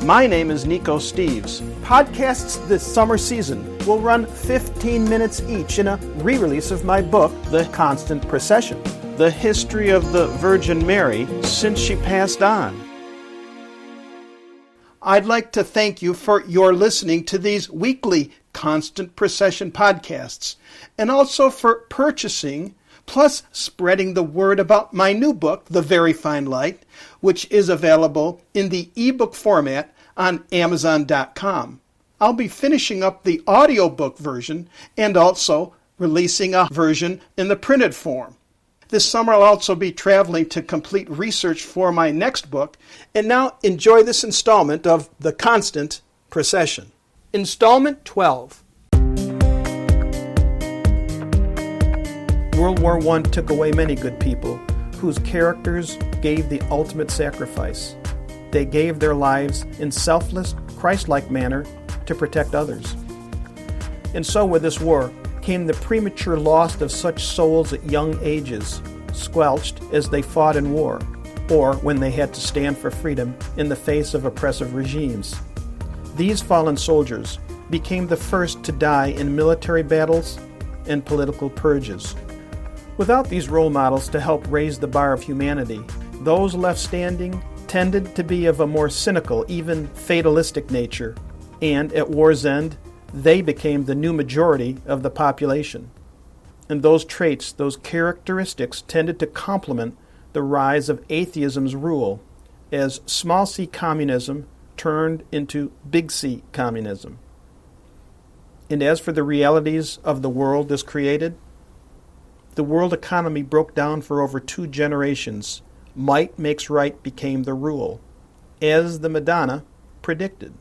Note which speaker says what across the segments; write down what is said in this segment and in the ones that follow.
Speaker 1: My name is Nico Steves. Podcasts this summer season will run 15 minutes each in a re-release of my book, The Constant Procession, the history of the Virgin Mary since she passed on. I'd like to thank you for your listening to these weekly Constant Procession podcasts, and also for purchasing plus spreading the word about my new book, The Very Fine Light, which is available in the ebook format on Amazon.com. I'll be finishing up the audiobook version and also releasing a version in the printed form. This summer I'll also be traveling to complete research for my next book, and now enjoy this installment of The Constant Procession. Installment 12. World War I took away many good people whose characters gave the ultimate sacrifice. They gave their lives in selfless, Christ-like manner to protect others. And so with this war came the premature loss of such souls at young ages, squelched as they fought in war, or when they had to stand for freedom in the face of oppressive regimes. These fallen soldiers became the first to die in military battles and political purges. Without these role models to help raise the bar of humanity, those left standing tended to be of a more cynical, even fatalistic nature, and at war's end, they became the new majority of the population. And those traits, those characteristics, tended to complement the rise of atheism's rule as small c communism turned into big C communism. And as for the realities of the world this created, the world economy broke down for over 2 generations. Might makes right became the rule, as the Madonna predicted.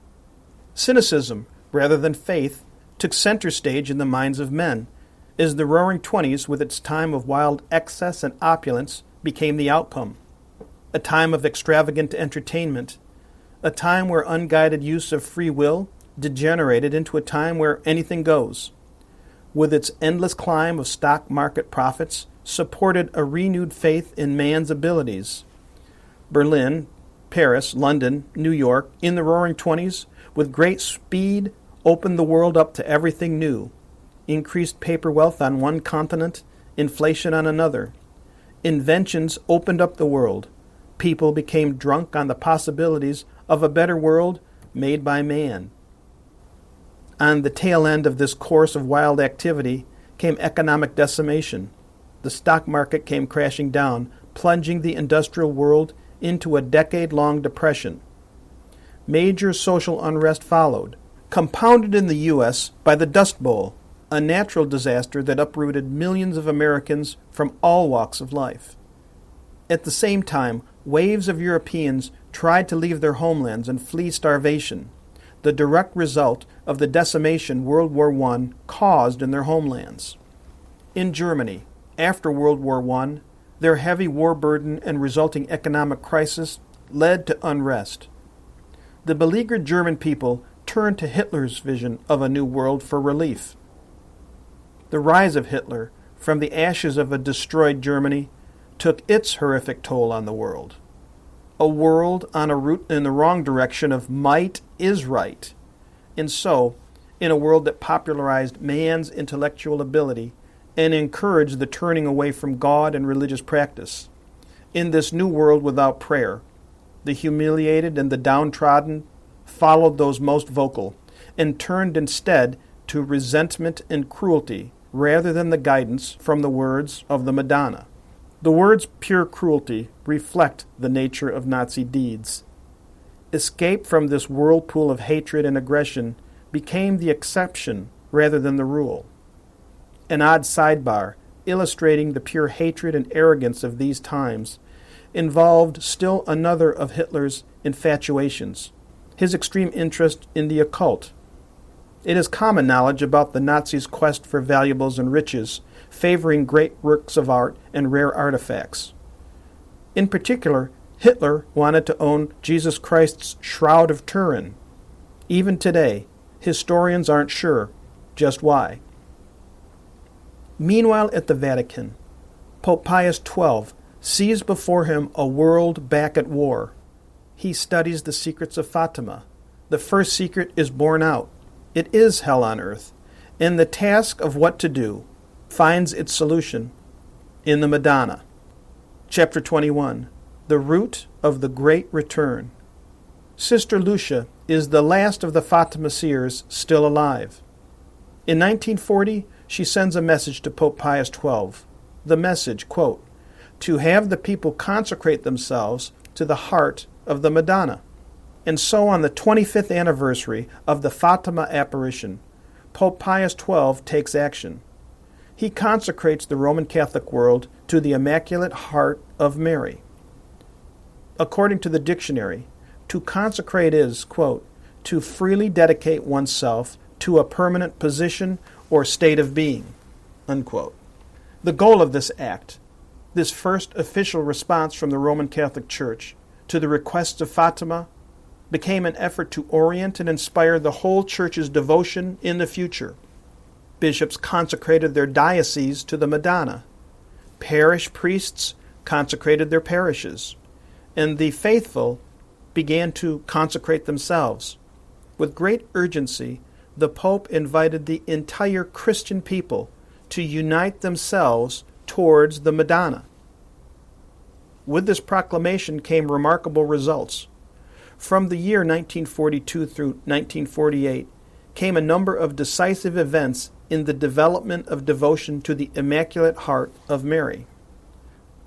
Speaker 1: Cynicism, rather than faith, took center stage in the minds of men, as the Roaring Twenties, with its time of wild excess and opulence, became the outcome. A time of extravagant entertainment, a time where unguided use of free will degenerated into a time where anything goes. With its endless climb of stock market profits, supported a renewed faith in man's abilities. Berlin, Paris, London, New York, in the Roaring Twenties, with great speed, opened the world up to everything new. Increased paper wealth on one continent, inflation on another. Inventions opened up the world. People became drunk on the possibilities of a better world made by man. On the tail end of this course of wild activity came economic decimation. The stock market came crashing down, plunging the industrial world into a decade-long depression. Major social unrest followed, compounded in the U.S. by the Dust Bowl, a natural disaster that uprooted millions of Americans from all walks of life. At the same time, waves of Europeans tried to leave their homelands and flee starvation, the direct result of the decimation World War I caused in their homelands. In Germany, after World War I, their heavy war burden and resulting economic crisis led to unrest. The beleaguered German people turned to Hitler's vision of a new world for relief. The rise of Hitler, from the ashes of a destroyed Germany, took its horrific toll on the world. A world on a route in the wrong direction of might is right. And so, in a world that popularized man's intellectual ability and encouraged the turning away from God and religious practice, in this new world without prayer, the humiliated and the downtrodden followed those most vocal and turned instead to resentment and cruelty rather than the guidance from the words of the Madonna. The words pure cruelty reflect the nature of Nazi deeds. Escape from this whirlpool of hatred and aggression became the exception rather than the rule. An odd sidebar, illustrating the pure hatred and arrogance of these times, involved still another of Hitler's infatuations, his extreme interest in the occult. It is common knowledge about the Nazis' quest for valuables and riches, favoring great works of art and rare artifacts. In particular, Hitler wanted to own Jesus Christ's Shroud of Turin. Even today, historians aren't sure just why. Meanwhile, at the Vatican, Pope Pius XII sees before him a world back at war. He studies the secrets of Fatima, The first secret is borne out. It is hell on earth, and the task of what to do finds its solution in the Madonna. Chapter 21, The Root of the Great Return. Sister Lucia is the last of the Fatima seers still alive. In 1940, she sends a message to Pope Pius XII. The message, quote, to have the people consecrate themselves to the heart of the Madonna. And so on the 25th anniversary of the Fatima apparition, Pope Pius XII takes action. He consecrates the Roman Catholic world to the Immaculate Heart of Mary. According to the dictionary, to consecrate is, quote, to freely dedicate oneself to a permanent position or state of being, unquote. The goal of this act, this first official response from the Roman Catholic Church to the requests of Fatima, became an effort to orient and inspire the whole Church's devotion in the future. Bishops consecrated their dioceses to the Madonna. Parish priests consecrated their parishes. And the faithful began to consecrate themselves. With great urgency, the Pope invited the entire Christian people to unite themselves towards the Madonna. With this proclamation came remarkable results. From the year 1942 through 1948 came a number of decisive events in the development of devotion to the Immaculate Heart of Mary.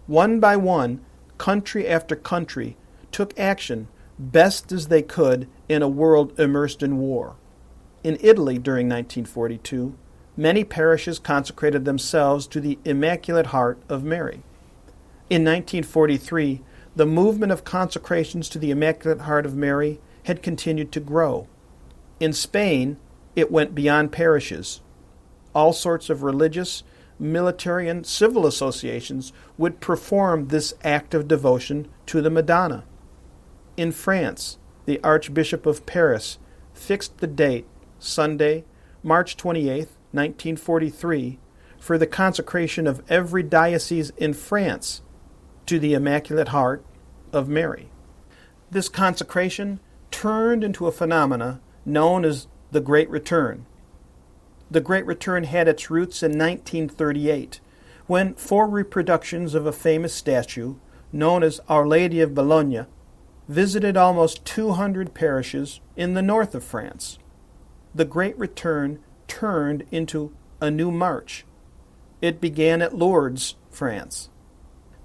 Speaker 1: One by one, country after country took action best as they could in a world immersed in war. In Italy during 1942, many parishes consecrated themselves to the Immaculate Heart of Mary. In 1943, the movement of consecrations to the Immaculate Heart of Mary had continued to grow. In Spain, it went beyond parishes. All sorts of religious, military, and civil associations would perform this act of devotion to the Madonna. In France, the Archbishop of Paris fixed the date, Sunday, March 28, 1943, for the consecration of every diocese in France to the Immaculate Heart of Mary. This consecration turned into a phenomena known as the Great Return. The Great Return had its roots in 1938, when 4 reproductions of a famous statue, known as Our Lady of Bologna, visited almost 200 parishes in the north of France. The Great Return turned into a new march. It began at Lourdes, France.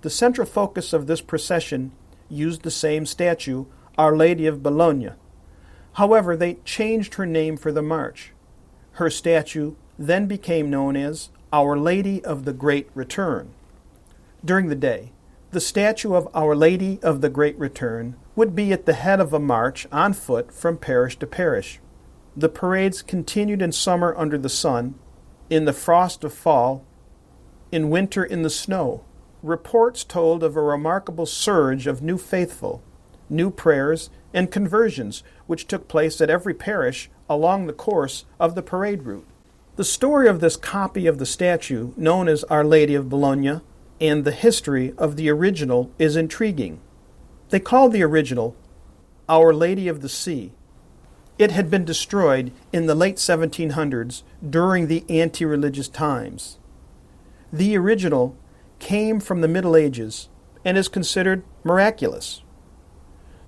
Speaker 1: The central focus of this procession used the same statue, Our Lady of Bologna. However, they changed her name for the march. Her statue then became known as Our Lady of the Great Return. During the day, the statue of Our Lady of the Great Return would be at the head of a march on foot from parish to parish. The parades continued in summer under the sun, in the frost of fall, in winter in the snow. Reports told of a remarkable surge of new faithful, new prayers, and conversions which took place at every parish along the course of the parade route. The story of this copy of the statue, known as Our Lady of Bologna, and the history of the original is intriguing. They called the original Our Lady of the Sea. It had been destroyed in the late 1700s during the anti-religious times. The original came from the Middle Ages and is considered miraculous.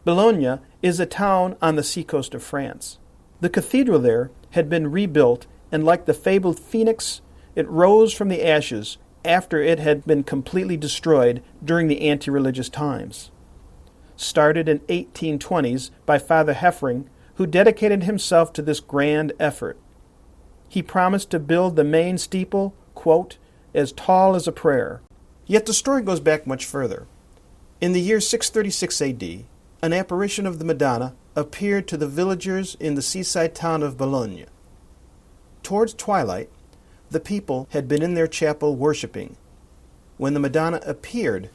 Speaker 1: Bologna is a town on the seacoast of France. The cathedral there had been rebuilt, and like the fabled phoenix, it rose from the ashes after it had been completely destroyed during the anti-religious times. Started in 1820s by Father Heffring, who dedicated himself to this grand effort. He promised to build the main steeple, quote, as tall as a prayer. Yet the story goes back much further. In the year 636 A.D., an apparition of the Madonna appeared to the villagers in the seaside town of Bologna. Towards twilight, the people had been in their chapel worshiping, when the Madonna appeared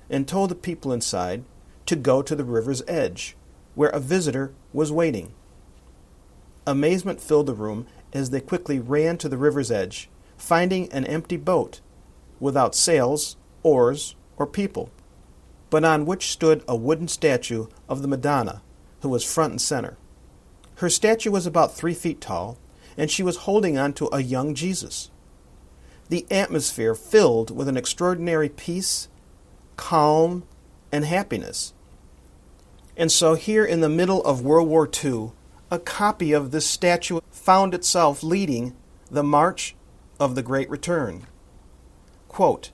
Speaker 1: and told the people inside to go to the river's edge, where a visitor was waiting. Amazement filled the room as they quickly ran to the river's edge, finding an empty boat, without sails, oars, or people, but on which stood a wooden statue of the Madonna, who was front and center. Her statue was about 3 feet tall, and she was holding on to a young Jesus. The atmosphere filled with an extraordinary peace, calm, and happiness. And so here in the middle of World War II, a copy of this statue found itself leading the March of the Great Return. Quote,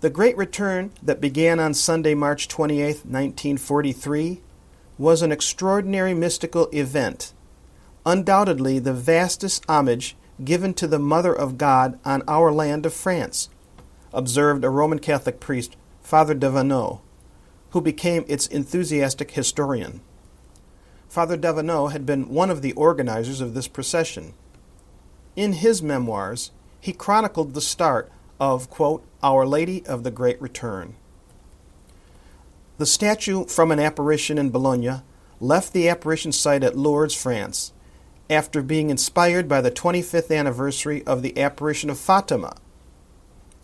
Speaker 1: "The Great Return that began on Sunday, March 28, 1943, was an extraordinary mystical event, undoubtedly the vastest homage given to the Mother of God on our land of France," observed a Roman Catholic priest, Father Devenot, who became its enthusiastic historian. Father Devenot had been one of the organizers of this procession. In his memoirs, he chronicled the start of, quote, "Our Lady of the Great Return." The statue from an apparition in Bologna left the apparition site at Lourdes, France, after being inspired by the 25th anniversary of the apparition of Fatima.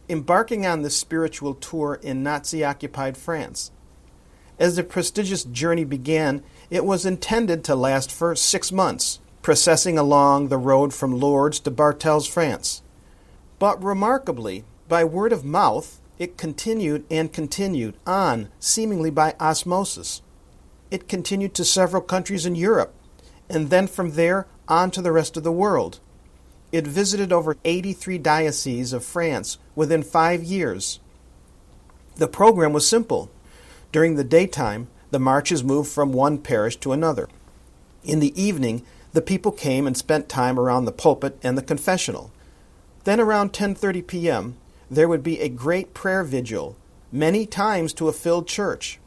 Speaker 1: Embarking on this spiritual tour in Nazi-occupied France, as the prestigious journey began, it was intended to last for 6 months, processing along the road from Lourdes to Bartels, France. But remarkably, by word of mouth, it continued and continued on, seemingly by osmosis. It continued to several countries in Europe, and then from there on to the rest of the world. It visited over 83 dioceses of France within 5 years. The program was simple. During the daytime, the marches moved from one parish to another. In the evening, the people came and spent time around the pulpit and the confessional. Then around 10:30 p.m., there would be a great prayer vigil, many times to a filled church.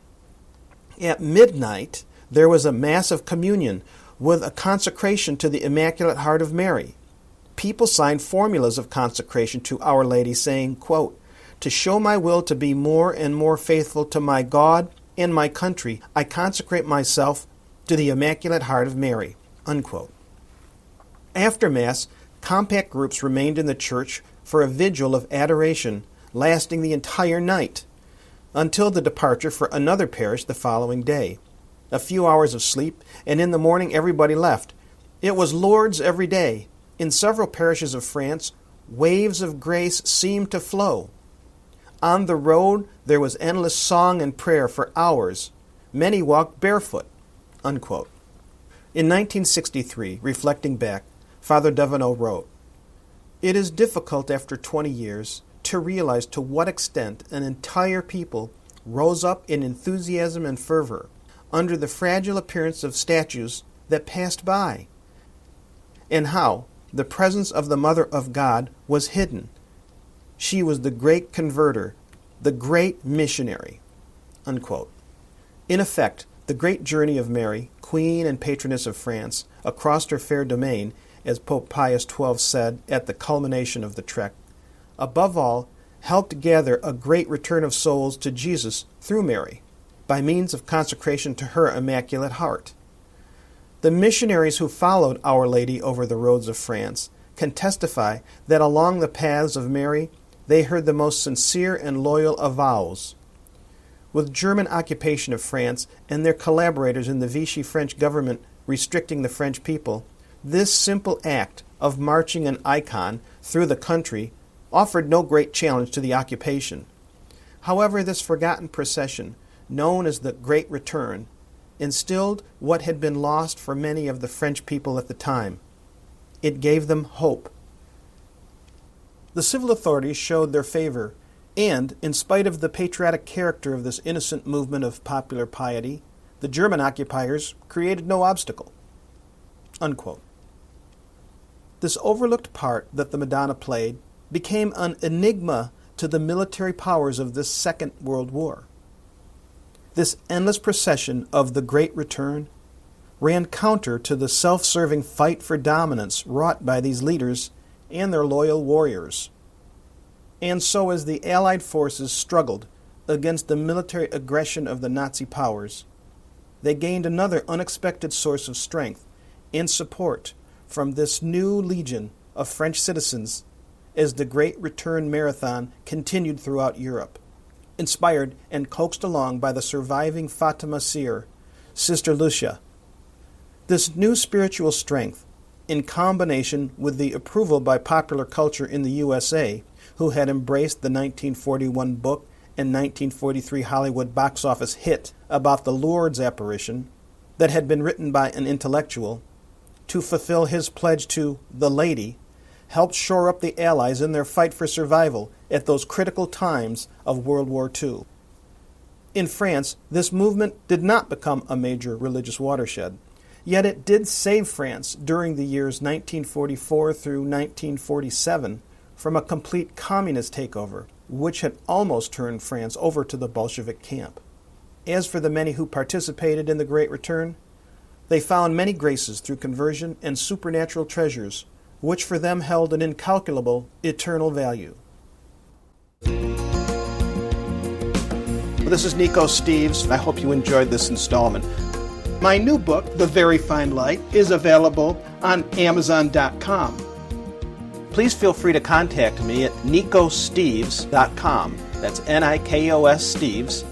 Speaker 1: At midnight, there was a Mass of Communion with a consecration to the Immaculate Heart of Mary. People signed formulas of consecration to Our Lady saying, quote, "To show my will to be more and more faithful to my God and my country, I consecrate myself to the Immaculate Heart of Mary," unquote. After Mass, compact groups remained in the church for a vigil of adoration lasting the entire night, until the departure for another parish the following day. A few hours of sleep, and in the morning everybody left. It was Lourdes every day. In several parishes of France, waves of grace seemed to flow. On the road, there was endless song and prayer for hours. Many walked barefoot, unquote. In 1963, reflecting back, Father Devenot wrote, "It is difficult after 20 years to realize to what extent an entire people rose up in enthusiasm and fervor under the fragile appearance of statues that passed by, and how the presence of the Mother of God was hidden. She was the great converter, the great missionary," unquote. In effect, the great journey of Mary, Queen and Patroness of France, across her fair domain, as Pope Pius XII said at the culmination of the trek, above all, helped gather a great return of souls to Jesus through Mary, by means of consecration to her Immaculate Heart. The missionaries who followed Our Lady over the roads of France can testify that along the paths of Mary they heard the most sincere and loyal avows. With German occupation of France and their collaborators in the Vichy French government restricting the French people, this simple act of marching an icon through the country offered no great challenge to the occupation. However, this forgotten procession, known as the Great Return, instilled what had been lost for many of the French people at the time. It gave them hope. The civil authorities showed their favor, and, in spite of the patriotic character of this innocent movement of popular piety, the German occupiers created no obstacle. Unquote. This overlooked part that the Madonna played became an enigma to the military powers of this Second World War. This endless procession of the Great Return ran counter to the self-serving fight for dominance wrought by these leaders and their loyal warriors. And so as the Allied forces struggled against the military aggression of the Nazi powers, they gained another unexpected source of strength and support from this new legion of French citizens as the Great Return Marathon continued throughout Europe, inspired and coaxed along by the surviving Fatima seer, Sister Lucia. This new spiritual strength, in combination with the approval by popular culture in the USA, who had embraced the 1941 book and 1943 Hollywood box office hit about the Lourdes apparition that had been written by an intellectual, to fulfill his pledge to the lady, helped shore up the Allies in their fight for survival at those critical times of World War II. In France, this movement did not become a major religious watershed, yet it did save France during the years 1944 through 1947 from a complete communist takeover, which had almost turned France over to the Bolshevik camp. As for the many who participated in the Great Return, they found many graces through conversion and supernatural treasures, which for them held an incalculable, eternal value. This is Nico Steves. I hope you enjoyed this installment. My new book, The Very Fine Light, is available on Amazon.com. Please feel free to contact me at nicosteves.com. That's Nikos Steves,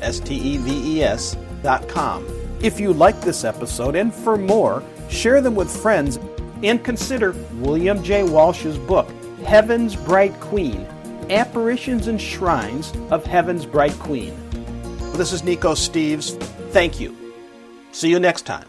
Speaker 1: Steves.com. If you like this episode, and for more, share them with friends, and consider William J. Walsh's book, Heaven's Bright Queen, Apparitions and Shrines of Heaven's Bright Queen. This is Nico Steves. Thank you. See you next time.